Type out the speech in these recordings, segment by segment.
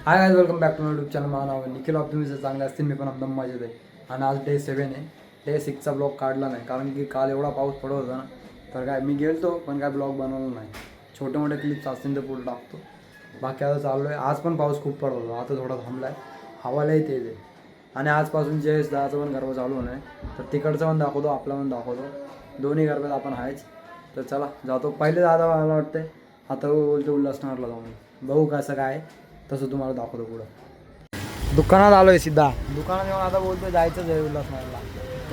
High guys, welcome back to my YouTube channel. माझं नाव आहे निखिल. तुम्ही चांगले असतील, मी पण एकदम मजेत आहे. आणि आज डे 7 आहे. डे 6चा ब्लॉग काढला नाही कारण की काल एवढा पाऊस पडत होता ना, तर काय मी गेलतो पण काय ब्लॉग बनवला नाही. छोटे मोठे क्लिप्स असतील तर पुढे टाकतो. बाकी आता चाललो आहे. आज पण पाऊस खूप पडत होता, आता थोडा थांबला आहे. हवालाही तेज आहे. आणि आजपासून जयेश दादाचं पण गरबा चालू होणार आहे, तर तिकडचं पण दाखवतो, आपला पण दाखवतो. दोन्ही गरब्यात आपण आहेच. तर चला जातो. पहिले दादा मला वाटते आता बोलतो उल्हासनगरला जाऊन बघू कसं काय, तसं तुम्हाला दाखवतो पुढं. दुकानात आलो आहे सिद्धा. दुकानात येऊन आता बोलतो जायचंच आहे उल्हासनगरला.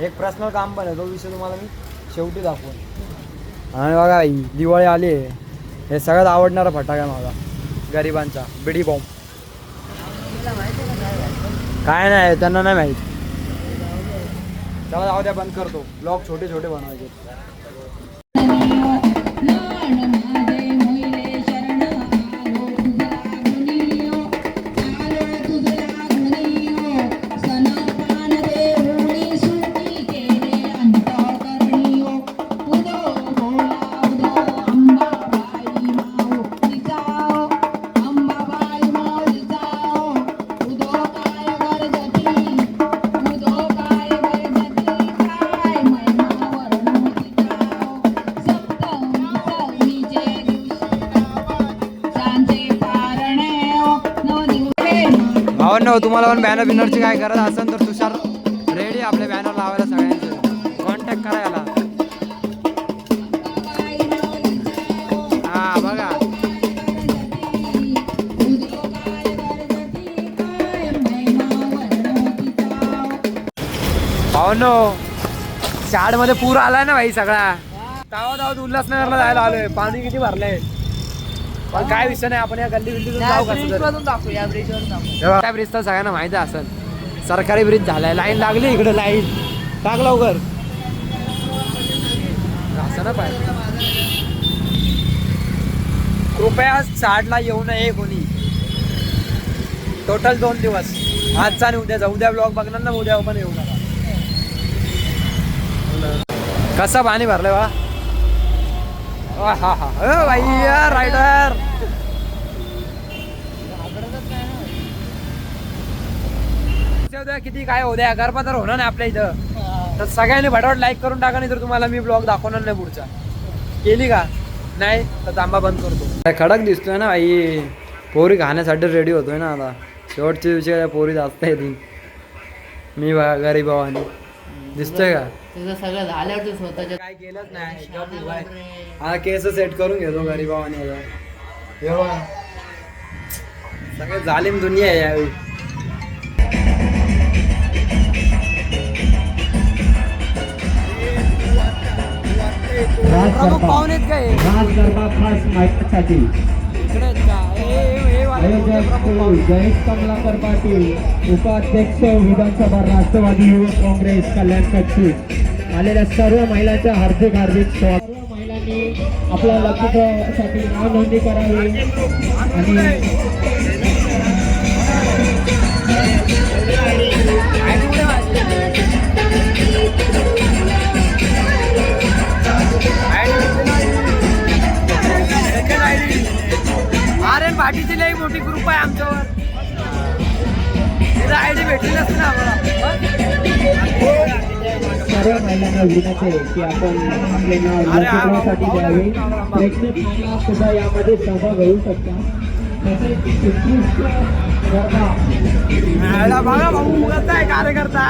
एक पर्सनल काम पण आहे, तो विषय तुम्हाला मी शेवटी दाखवून. आणि बघा दिवाळी आली आहे. हे सगळ्यात आवडणारा फटाका आहे माझा, गरिबांचा बिडी बॉम्ब. काय नाही, त्यांना नाही माहीत. चला जाऊ द्या, बंद करतो. ब्लॉग छोटे छोटे बनवायचे. भावांनो, तुम्हाला पण बॅनर बिनरची काय करत असेल तर तुषार रेडी आपले बॅनर लावायला. सगळ्यांचे कॉन्टॅक्ट करा याला. हा बघा, भावांनो शाळेमध्ये पूर आलाय ना भाई सगळा. तावा धावत उल्हासनगरला जायला आलोय. पाणी किती भरलंय, पण काय विषय नाही. आपण या गल्ली बिल्लीतून जाऊ कसं. त्या ब्रिज तर सगळ्यांना माहिती असेल, सरकारी ब्रिज झालाय. लाईन लागली इकडे, लाईन टाक लवकर. असं ना पाहिजे. कृपया 60ला येऊ नये कोणी. टोटल 2 दिवस, आजचा आणि उद्याचा. उद्या ब्लॉग बघणार ना, उद्या पण येऊ नका. कसं पाणी भरलंय वा. हा हा भाई रायडर. उद्या किती काय उद्या गरबा तर होणार नाही आपल्या इथं. तर सगळ्यांनी भटाभट लाईक करून टाका, नाही तर तुम्हाला मी ब्लॉग दाखवणार नाही पुढचा. केली का नाही तर तांबा बंद करतो. खडक दिसतोय ना भाई. पोरी खाण्यासाठी रेडी होतोय ना आता. शेवटच्या दिवशी पोरी जास्त येतील. मी गरीब भावानी दिसतोय का. सगळं झाल्यावर तू स्वतःच्या काय केलंच नाही. हा केस सेट करून घेतो गरीब भावानी. आता सगळे जालिम दुनिया आहे यावेळी. प्रमुख पाहुणेत काय जयेश कमलाकर पाटील, उपाध्यक्ष विधानसभा राष्ट्रवादी युवक काँग्रेस कल्याण कच्छ. आलेल्या सर्व महिलांच्या हार्दिक स्वागत. सर्व महिलांनी आपल्या लक्षासाठी नाव नोंदणी करावी. आणि पाठीची लई मोठी ग्रुप आहे आमच्यावर. आयडी भेटली नसते ना आम्हाला. सर्व महिलांना विनंती आहे की आपण आपले नाव लसीकरणासाठी द्यावे. प्रेक्षक महिला सुद्धा यामध्ये सहभाग घेऊ शकता. कार्यकर्ता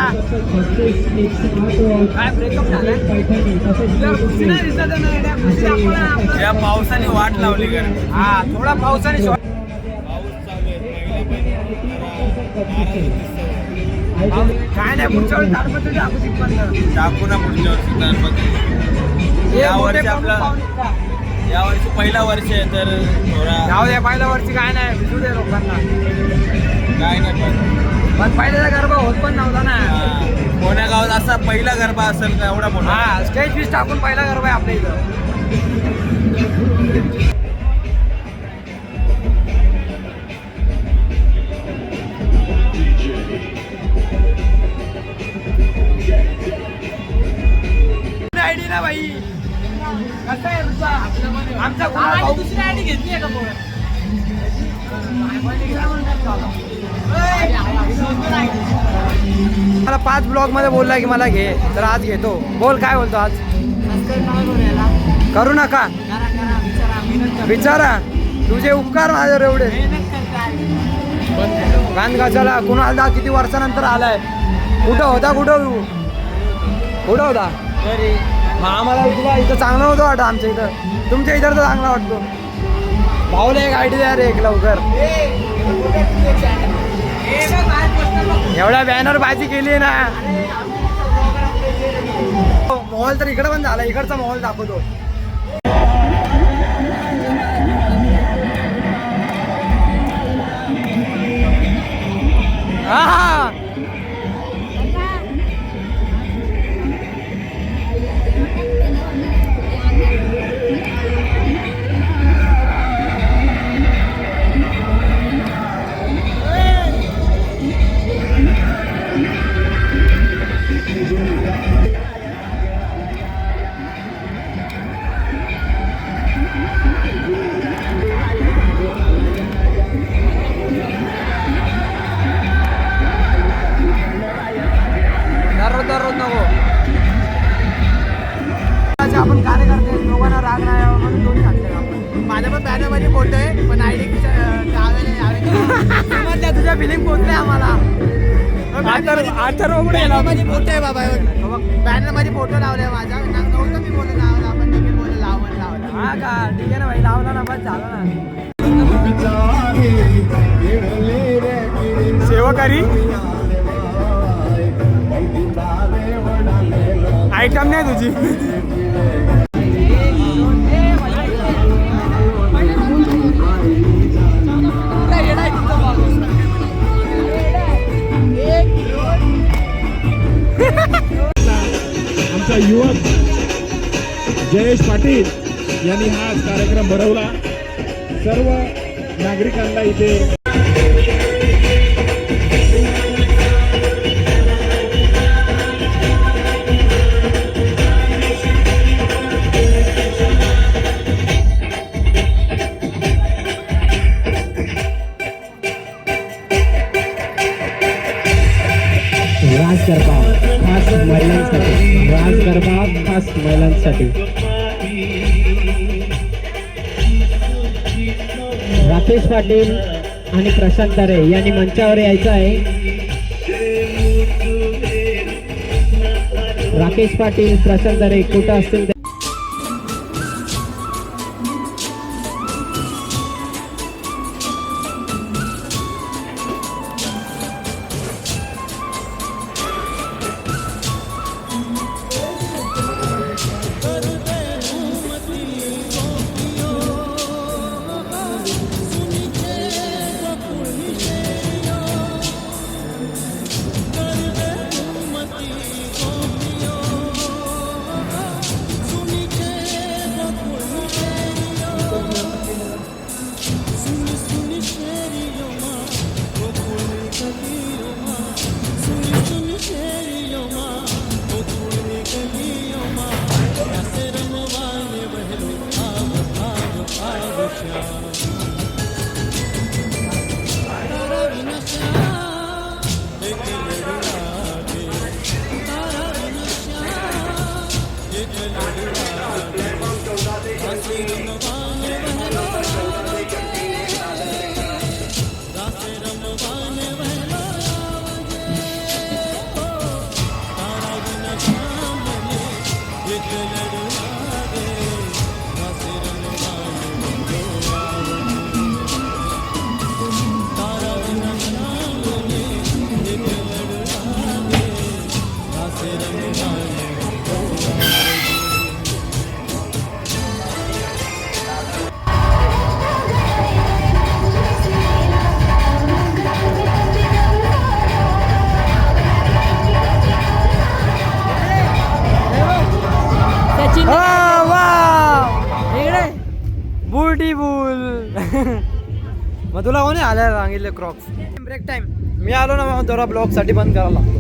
या पावसाने वाट लावली. हा थोडा पावसाने काय नाही. पुढच्या वेळी ताडपत्री टाकू ना. पुढच्या वर्षी यावर्षी आपला यावर्षी पहिला वर्ष आहे, तर थोडा जाऊ द्या. पहिल्या वर्षी काय नाही, भिजू दे लोकांना. काय नाही, पण पहिल्याचा गरबा होत पण नव्हता ना. कोण्या गावात असा पहिला गरबा असेल का एवढा मोठा. हा स्टेज पीस टाकून पहिला गरबा आहे आपल्या इथं. आयडी ना भाई. कसं आहे आमचा दुसरी आयडी घेतली आहे का. मला 5 ब्लॉग मध्ये बोलला की मला घे, तर आज घेतो. बोल काय बोलतो आज? करू नका विचारा, तुझे उपकार माझ्यावर एवढे. गांध गाजाला कुणाला किती वर्षानंतर आलाय. कुठं होता कुठं होता मग आम्हाला तुला इथं चांगलं होतं वाटतं. आमच्या इथं तुमच्या इथं तर चांगला वाटतो. भाऊला एक आयडी द्या रे एक लवकर. एवढ्या बॅनर बाजी केली ना. मॉल तर इकडे पण झाला, इकडचा मॉल दाखवतो. हा दररोज नको. आपण कार्यकर्ते लोकांना राग नाही यावा म्हणून दोन्ही घातले आपण. माझ्या पण बॅनर मध्ये फोटो आहे, पण आयडी तुझ्या फिलिंग पोहोचले आम्हाला. मध्ये फोटो आहे बाबा. बॅनर मध्ये फोटो लावलाय माझा. नव्हतं मी बोलत लावला, आपण देखील बोलत लावला. हा का, ठीक आहे ना भाई, लावला ना बस झालं ना. सेवाकारी आयटम नाही तुझी. आमचा युवक जयेश पाटील यांनी हा कार्यक्रम भरवला. सर्व नागरिकांना इथे राज गरबा खास महिलांसाठी. राज गरबा खास महिलांसाठी. राकेश पाटील आणि प्रशांत तारे यांनी मंचावर यायचं आहे. राकेश पाटील, प्रशांत तारे कुठं असतील ते मग तुला कोणी आल्या सांगितले क्रॉक्स. ब्रेक टाइम मी आलो ना, मग जरा ब्लॉक साठी बंद करायला लागतो.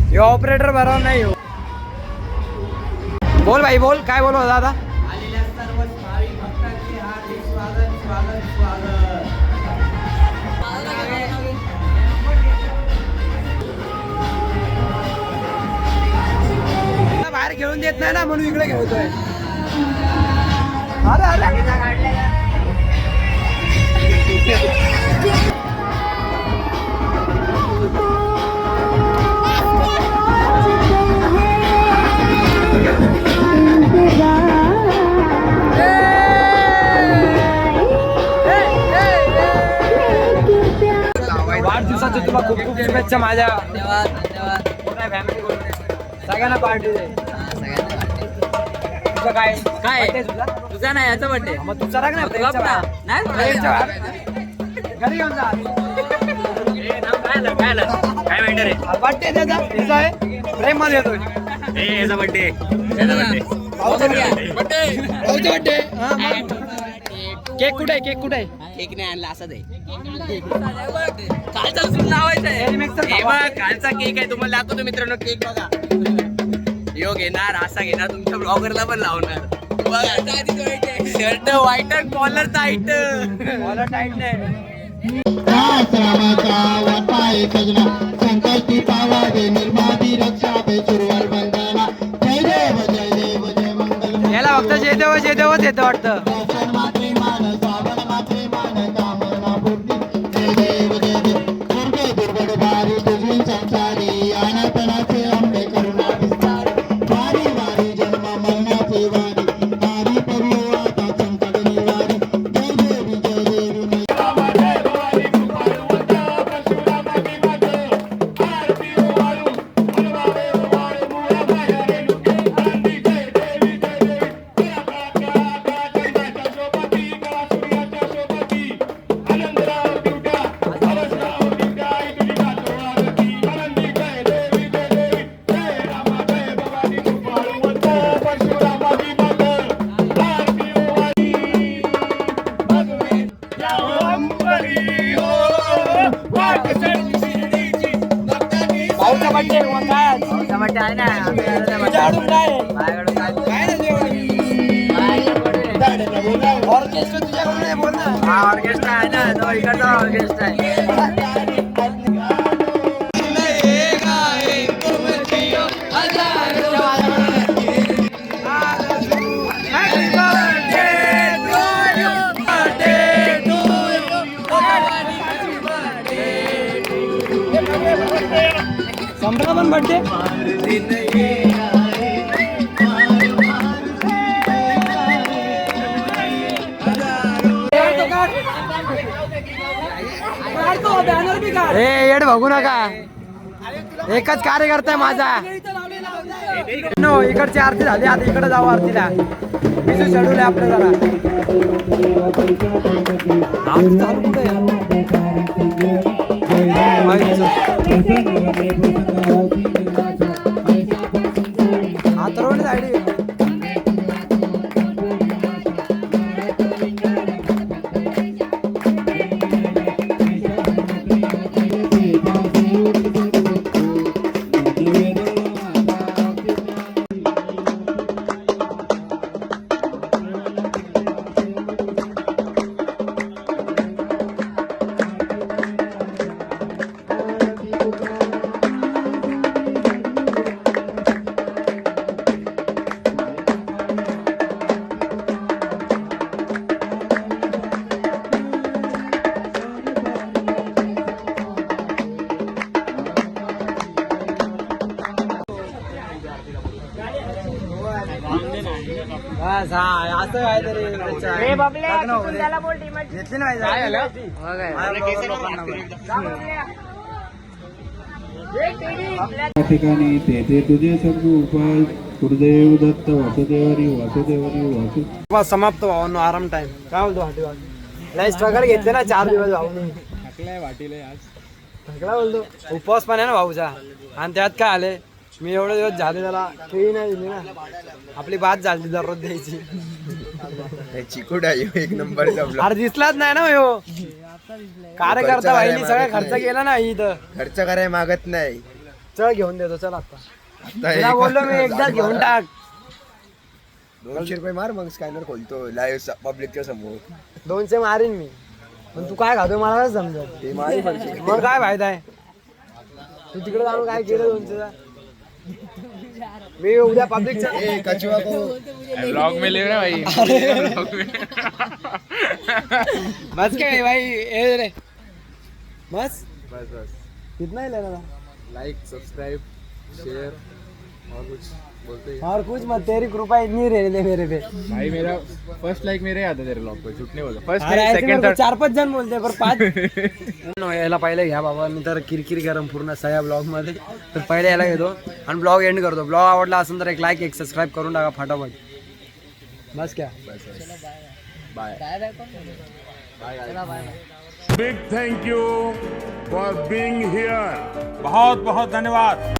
हे ऑपरेटर बरोबर नाही हो. बोल भाई बोल, काय बोलू दादा. आलेल्या सर्व भाविक भक्तांचे हार्दिक स्वागत स्वागत स्वागत. आहे ना म्हणून इकडे खेळतोय. अरे अरे वाढदिवसाच्या तुला खूप खूप शुभेच्छा माझ्या. सगळ्यांना पार्टी दे. तुझं काय काय? birthday तुझा? तुझा नाही याचा बर्थडे. मग तुझा राग नाही गप ना. नाही घरी घेऊन जा. काय मॅटर आहे? बर्थडे त्याचा हिचा आहे प्रेम मध्ये येतोय. याचा बर्थडे. भाऊचा बर्थडे. केक कुठे आहे? केक कुठे आहे? केक नाही आणला असं आहे. कालचा उचलून लावायचं आहे. हे बघ, कालचा केक आहे तुम्हाला दाखवतो मित्रांनो. केक बघा. यो घेणार असा घेणार तुमच्या ब्लॉगरला पण लावणार. शर्ट व्हाईट आणि कॉलर टाईट. मला टाईट नाही. रामाचा वाटाय सजना संकल्पी पावावे निर्माती रक्षा बेचुरवर बंधना जय देव जय देव जय मंगल याला फक्त जय देवच येतं वाटतं. दर्शन मात्रे मान श्रावण मात्रे मान कामना पूर्ती जय देव दुर्गे दुर्गड भारी तुझी संसारी अनाथनाचे आंबे करुणा विस्तारी वारी वारी जन्म मरणाचे वारी वारी करू आता संकट निवारी जय देवी जय देवी भाऊचा बर्थडे काय आज? तुझा बर्थडे आहे ना. तुझ्याकडून काय आहे? माझ्याकडून काय? काय नाही ऑर्केस्ट्रा तुझ्याकडून आहे, बोल ना. हा ऑर्केस्ट्रा आहे ना. तो इकडचा ऑर्केस्ट्रा आहे. संपला पण बर्थडे. ए येड बघू नका. एकच कार्यकर्ता आहे माझा. नो इकडची आरती झाली, आता इकडे जाऊ आरतीला. बिजू शेड्यूल आहे आपलं जरा. आरती चालू कुठे आतरवली साईड. बस हा असं काहीतरी लग्न होऊ दे. घेतली नाही या ठिकाणी तेथे तुझे सर्व उपाय गुरुदेव दत्त वासुदेवारी वासुदेवारी वासु बस समाप्त भावांनो. आराम टाइम. काय बोलतो वाटी लय स्ट्रगल घेतले ना 4 दिवस भाऊनी. थकला बोलतो. उपवास पण आहे ना भाऊचा. आणि त्यात काय आले, मी एवढे दिवस झाले त्याला केळी नाही दिली ना. आपली बात झाली दररोज द्यायची. चिकुट आहे एक नंबर. अरे दिसलाच नाही ना ह्यो. कार्यकर्ता भाईनी सगळं खर्च केला ना इथं. खर्च करायला मागत नाही. चल घेऊन देतो. चल आता तुला बोललो मी एकदा घेऊन टाक. 200 रुपये मार मग स्कॅनर खोलतो लाईव्ह पब्लिकच्या समोर. 200 मारीन मी. पण तू काय खातोय मला कसं समजत. ते मारी म्हणजे मग काय फायदा आहे. तू तिकडे जाऊन काय केलं 200चा. मी उद्या पब्लिकचा कचवा को ब्लॉग में ले रहा भाई ब्लॉग में बस क्या है भाई ए रे बस कितना ही लेना था लाइक सब्सक्राइब शेयर और कुछ बोलते हैं और कुछ मत, तेरी कृपा इतनी रहने दे मेरे पे। भाई मेरा फर्स्ट लाइक मेरे आता तेरे ब्लॉग पे झूठ नहीं बोलता फर्स्ट अरे ऐसे मेरे सेकंड को 4-5 जण बोलते पर 5 याला पहिले घ्या बाबा, मी तर किरकिर गरम पूर्ण सह्या ब्लॉग मध्ये, तर पहिले याला घेतो आणि ब्लॉग एंड करतो. ब्लॉग आवडला असेल तर एक लाईक एक सबस्क्राईब करून टाका फटाफट. बस क्या big thank you for being here. बहुत बहुत धन्यवाद.